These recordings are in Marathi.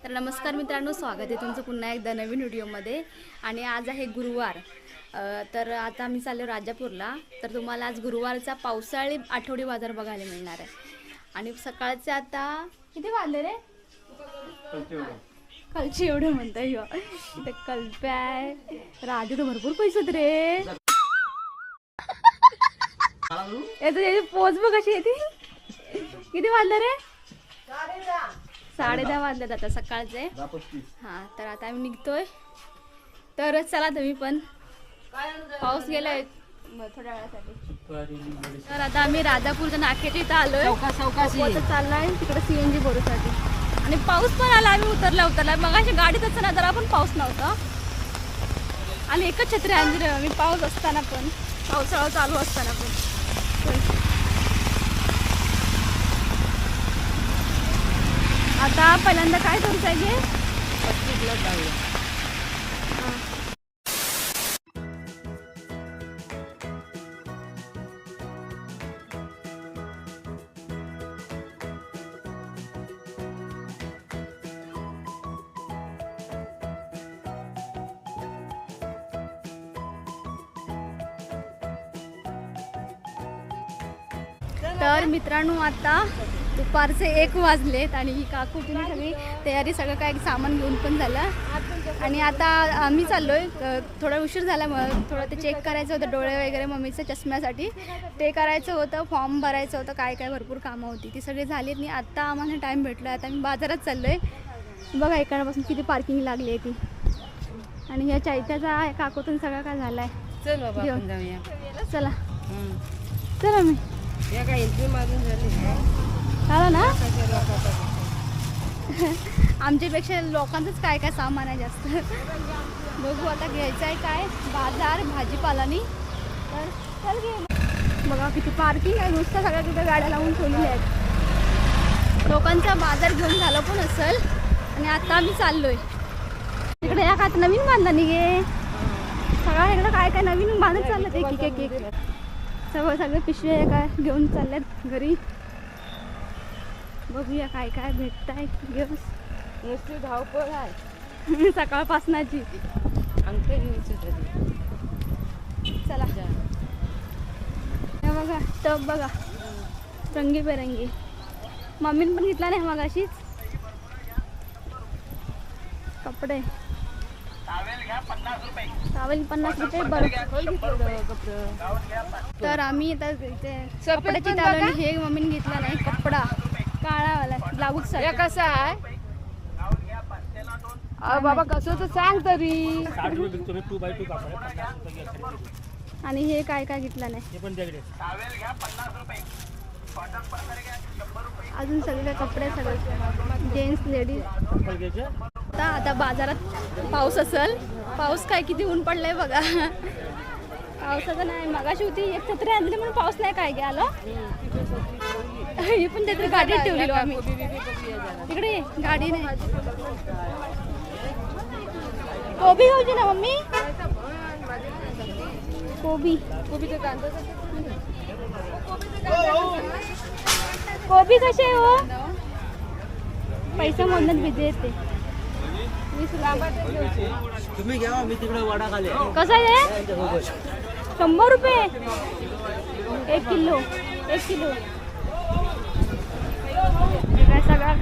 तर नमस्कार मित्रांनो, स्वागत आहे तुमचं पुन्हा एकदा नवीन व्हिडिओमध्ये. आणि आज आहे गुरुवार. तर आता आम्ही चाललो राजापूरला. तर तुम्हाला आज गुरुवारचा पावसाळी आठवडी बाजार बघायला मिळणार आहे. आणि सकाळचे आता किती वाजले रे? कलची एवढं म्हणता येऊ इथे कल्प्या आहे. राजू तर भरपूर पैसे होते रे. याची पोच बघ कशी येते. किती वाजले रे? 10:30 वाजल्यात आता सकाळचे. हा, तर आता आम्ही निघतोय. तर चला तुम्ही पण. पाऊस गेलाय थोड्या वेळासाठी. तर आता आम्ही राजापूरच्या नाक्याच्या इथं आलोय. चाललाय तिकडे CNG भरूसाठी. आणि पाऊस पण आला. आम्ही उतरला मग अशी गाडीत असताना जरा पण पाऊस नव्हता. आणि एकच छत्री आणली आम्ही, पाऊस असताना पण, पावसाळा चालू असताना पण. आता पहिल्यांदा काय करू पाहिजे? तर मित्रांनो, आता दुपारचे 1 वाजलेत आणि ही काकू तुम्ही सगळी तयारी, सगळं काय सामान घेऊन पण झालं. आणि आता आम्ही चाललोय. थोडा उशीर झाला, मग थोडं ते चेक करायचं होतं, डोळे वगैरे मम्मीच्या चष्म्यासाठी ते करायचं होतं, फॉर्म भरायचं होतं, काय काय भरपूर कामं होती ती सगळी झालीत. नाही आता आम्हाला टाईम भेटला. आता आम्ही बाजारात चाललोय. बघा इकडपासून किती पार्किंग लागली आहे ती. आणि ह्या चैत्याचा काकूतून सगळं काय झालाय. चल बाबा आपण जाऊया. चला चला. मी या काय एंट्री मारून झाली झालं ना. आमच्यापेक्षा लोकांचंच काय काय सामान आहे जास्त. बघू आता घ्यायचं आहे काय बाजार भाजीपालानी. तर चल घे. बघा किती पार्किंग आहे. नुसतं सगळ्या तिथे गाड्या लावून ठेवलेल्या आहेत. लोकांचा बाजार घेऊन झालं पण असेल. आणि आता आम्ही चाललोय तिकडे. या काय नवीन बांधला निघे सगळं. इकडं काय काय नवीन बांधत चाललं ते एक सगळे पिशवे काय घेऊन चालल्यात घरी. बघूया काय काय भेटत आहे. घेऊन नुसती धावपळ आहे सकाळपासनाची. अंक घ्यायचं. चला हे बघा टप बघा रंगीबेरंगी. मम्मीने पण घेतला नाही मग अशीच कपडे. टावेल 50 रुपये बरं. तर आम्ही आता इथे कपड्याची टावेल. हे मम्मीने घेतला नाही कपडा काळावाला ब्लाऊज. कसा आहे बाबा? कसं तर सांग तरी. आणि हे काय काय घेतलं नाही अजून. सगळे कपडे सगळे जेंट्स लेडीज. आता बाजारात पाऊस असेल. पाऊस काय किती ऊन पडलंय बघा. पावसाचं नाही. मगाशी होती एक छत्री आणली म्हणून पाऊस नाही काय गेला. ही पण छत्री गाडीत ठेवलेलो आम्ही. तिकडे गाडी नाही. कोबी घ्यायची ना मम्मी. कोबी कोबी कसे आहे हो? पैसा मोजण्यात बिझी येते. 20 रुपये तुम्ही घ्या. मी तिकडे वडा खाली. कसं आहे? 100 रुपये 1 किलो. 1 किलो काय सगळं.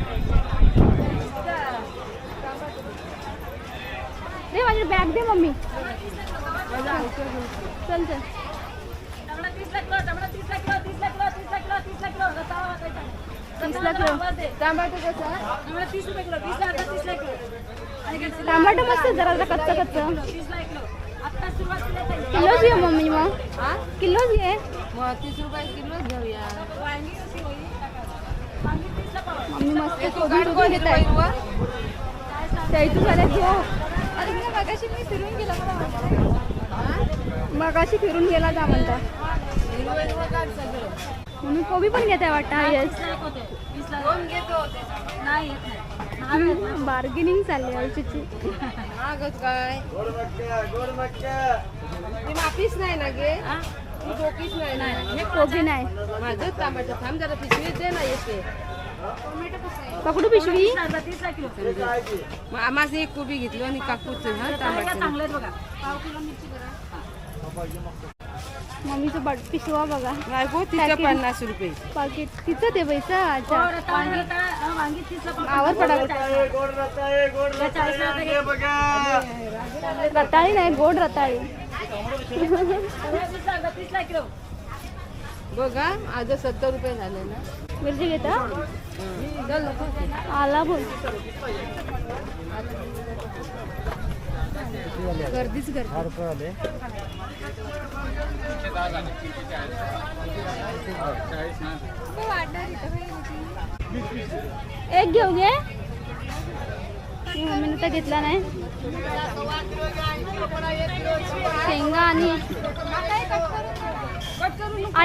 दे माझी बॅग दे मम्मी. चल चल. टमाटो मस्त जरा कच्चा कच्चा. किलोच घे मम्मी. मग किलोच घे. 30 रुपये किलो घेऊया. मम्मी मस्त कोबी घेत आहे. त्यातून झाल्या घेऊ. मगाशी मी फिरून गेला. मगाशी फिरून गेला का म्हणता. म्हणून कोबी पण घेत आहे वाटतं. बार्गेनिंग चालली आमची. काय माफीच नाही ना गे. कोबी नाही. कोबी नाही. माझं टमाटर थांब जरा पिशवी दे ना येते. पकडू पिशवी. मग आम्हाला एक कोबी घेतली आणि कापूरचं हा टमाटर. मम्मीचं पिशवा बघा. नाही गो तिचं 50 रुपये पाकिट तिचं ते पैसा. अच्छा आवर पडा. रताळी नाही गोड रताळी. बघा आज 70 रुपये झाले ना. मिरची घेता आला बोल. गर्दीच गर्दी. एक घेऊ घे. मम्मीने तर घेतला नाही. शेंगा आणि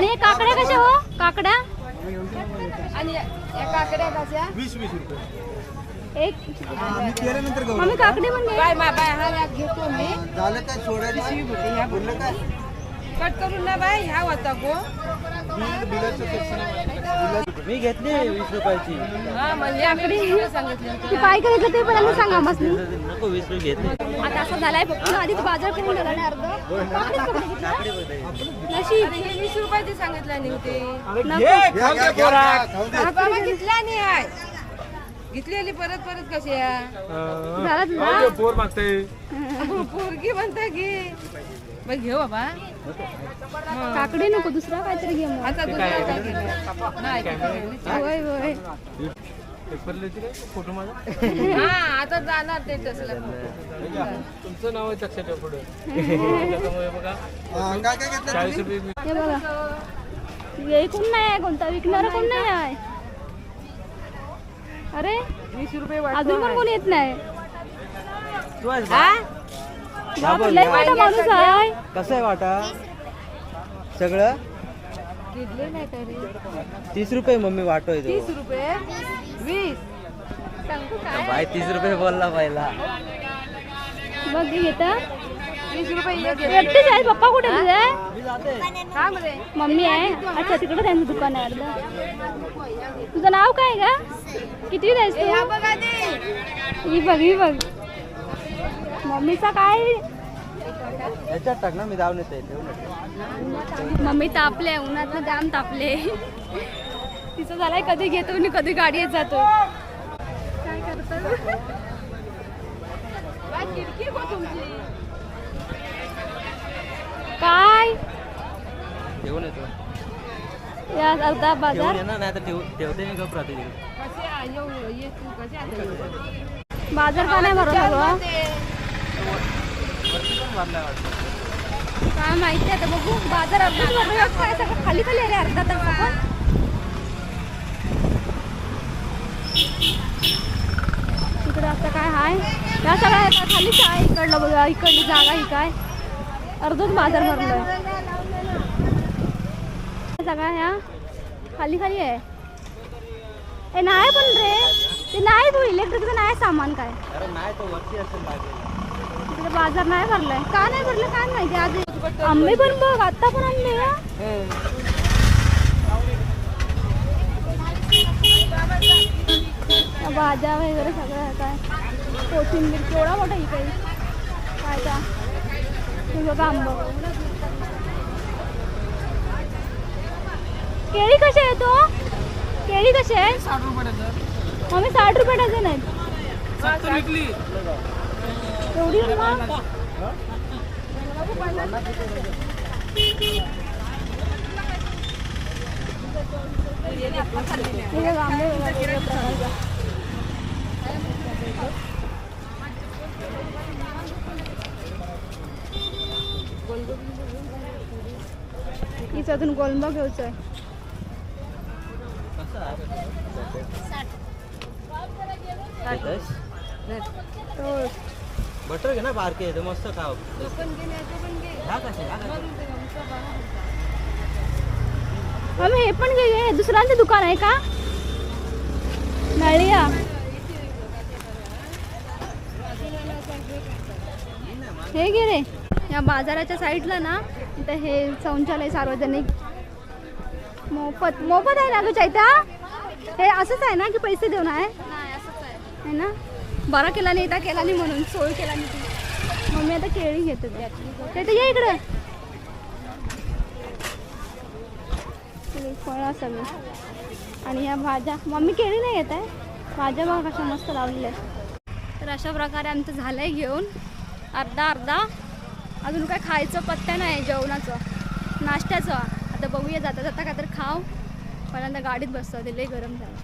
हे काकड्या कशा हो. काकड्या आणि या काकड्या कशा 20 रुपये एक. नंतर मम्मी काकडी पण घे. बाय बाय हा घेतो मी. झालं काय सोडायला बोललं काय कट करून ना बाय ह्या होता गो. मी घेतली 20 रुपयाची. हा म्हणजे आकडे सांगितलं ते काय करायचं ते पण सांगा मस्त. नको 20 रुपये घेतले. आता असं झालाय फक्त आधीच बाजार करून गेला नाही अर्ध. नशीब 20 रुपयाची सांगितलं नाही होते. नको. घेतला नाही आहे घेतलेली परत परत कशी झालं तुझं? पोर मागते पोरगी म्हणता घे बाई घेऊ बाबा. काकडी नको दुसरा काहीतरी घे मग. आता दुसरा काय घेणार? नाही होय होय. फोटो माझा. हा आता जाणार ते तसलं. तुमचं नाव आहे लक्षात ठेवा पुढे. त्याच्यामुळे बघा 40 रुपये. हे बघा हे कोण नाही आहे. कोणता विकणारा कोण नाही आहे. अरे 20 रुपये अजून पण कोण येत नाही. तू आहेस हा? बाप, लय मोठा माणूस आहे. कसं आहे वाटा सगळं घेतले नाही तरी 30 रुपये मम्मी वाटोय 30 रुपये 20 सांगू काय बाय 30 रुपये बोलला पहिला. बघ हे घेता 20 रुपये एक घे. एकटेच आहे. पप्पा कुठे तुझे. मी जाते. थांब रे. मम्मी आहे. अच्छा तिकडे त्यांचं दुकान आहे अर्ध. तुझं नाव काय का. किती जायच ह्या तू. बघा दे. ही बघ ही बघ. मम्मीचा काय. याच्यात टाक ना मी जाऊन येते. मम्मी तापले उन्हात जाम तापले. तिचं झालंय कधी घेतो आणि कधी गाडीत जातो. काय करतात. बाय खिडकी गो तुमची. काय घेऊन येतो. या अर्धा घेऊन बाजार. येणार नाही तर ठेवते मी गप राहते. कसे येऊ ये तू कसे आता येऊ. बाजार का नाही भरवला गं? काय माहिती आता बघू. बाजार अर्धाच भरला काय सगळं खाली खाली आहे रे अर्धा तास पण. इकडे आता काय हाय. या सगळ्या आता खालीच आहे. इकडलं बघा इकडली जागा ही काय अर्धच बाजार भरलोय. सगळ्या ह्या खाली खाली आहे. ए नाही पण रे ते नाही तू इलेक्ट्रिकचं नाही सामान काय. अरे नाही तो वरती असेल तिकडे बाजार नाही भरलाय. का नाही भरलं काय माहिती. आज आंबे पण बघ आता पण आंबे का. भाज्या वगैरे सगळं काय कोथिंबीर केवढा मोठा ही काही काय का. हे बघा आंब. केळी कशी आहे तो. केळी कशी आहे. 60 रुपये मम्मी 60 रुपये डझन आहेत. एवढी महाग? हे बघा आंबे वेगवेगळ्या प्रकारचे. हीच अजून गोलंबा घ्यायचं आहे. तो बटर घे ना बारके आहे मस्त खाव. ह्या कसे मम्मी हे पण घे. हे दुसऱ्यांचं दुकान आहे का. नळिया हे घे रे. या बाजाराच्या साईडला ना इथं हे शौचालय सार्वजनिक मोफत मोफत आहे ना ग चैता. हे असंच आहे ना की पैसे देऊन आहे आहे ना? बरा केला नाही, केला नाही म्हणून सोय केला नाही ती. मग मी आता केळी घेते. ते तर ये इकडं फळं सगळं. आणि ह्या भाज्या मम्मी केळी नाही येत आहे, भाज्या बघा कशा मस्त लावलेल्या आहेत. तर अशा प्रकारे आमचं झालं आहे घेऊन अर्धा. अजून काय खायचं पत्त्या नाही, जेवणाचं नाश्त्याचं. आता बघूया जाता जाता काय तर खाऊ. पहिल्यांदा गाडीत बसतो, ते लई गरम झालं.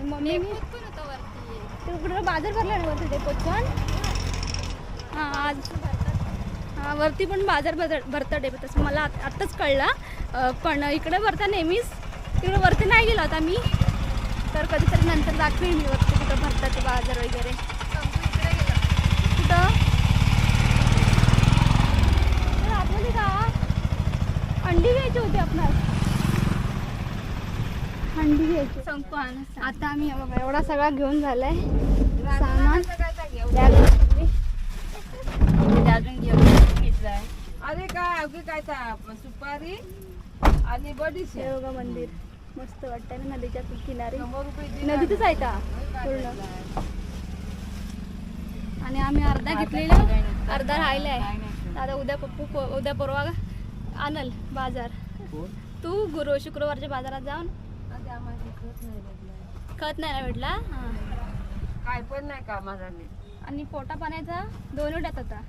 मम्मी तिकडं बाजार भरला ना वरती ते पोचून. हां आज हां वरती पण बाजार भरतं डे, तसं मला आत्ताच कळलं. पण इकडे भरता नेहमीच, तिकडे वरती नाही गेलो आता मी. तर कधीतरी नंतर दाखवेल मी वरती कुठं भरतात ते बाजार वगैरे. कुठं आतमध्ये का अंडी घ्यायची होती आपणास, अंडी घ्यायची. आता आम्ही बघा एवढा सगळा घेऊन झालाय सामान. अरे काय अगदी काय सुपारी आणि बडीशेप. हे बघा मंदिर मस्त वाटतंय ना, नदीच्या किनारी. नदीतच आहे का पूर्ण. आणि आम्ही अर्धा घेतलेला, अर्धा राहिलाय. आता उद्या परवा आणल बाजार. तू शुक्रवारच्या बाजारात जाऊन खत नाही ना भेटला. हां काय पण नाही का माझा. आणि पोटा पाण्याचा 2 उड्यात आता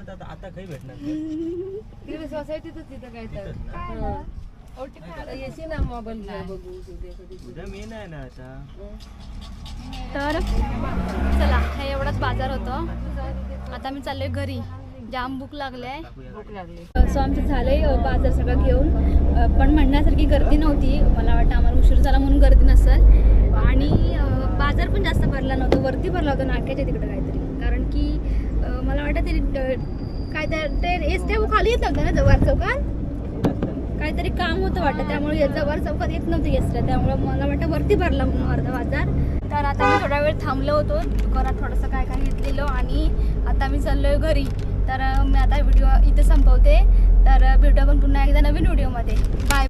आता काही भेटणार तिकडे सोसायटीतच तिथं काय तर येशी ना मोबाईल बघू उद्या मी नाही ना आता. तर चला हे एवढाच बाजार होतो. आता मी चाललोय घरी, जाम भूक लागले. सो आमचं झालंय बाजार सगळं घेऊन. पण म्हणण्यासारखी गर्दी नव्हती, मला वाटतं आम्हाला उशीर झाला म्हणून गर्दी नसेल. आणि बाजार पण जास्त भरला नव्हता, वरती भरला होता नाक्याच्या तिकडं काहीतरी. कारण की मला वाटतं ते काय ते एसट्या खाली येत नव्हतं ना जव्हार चौकात, काहीतरी काम होतं वाटतं, त्यामुळे जव्हार चौकात येत नव्हती एसट्या. त्यामुळं मला वाटतं वरती भरला म्हणून अर्धा बाजार. तर आता मी थोडा वेळ थांबलो होतो दुकानात, थोडंसं काय घेतलेलं. आणि आता मी चाललोय घरी. तर मी आता व्हिडिओ इथे संपवते. तर भेटू आपण पुन्हा एकदा नवीन व्हिडिओमध्ये. बाय.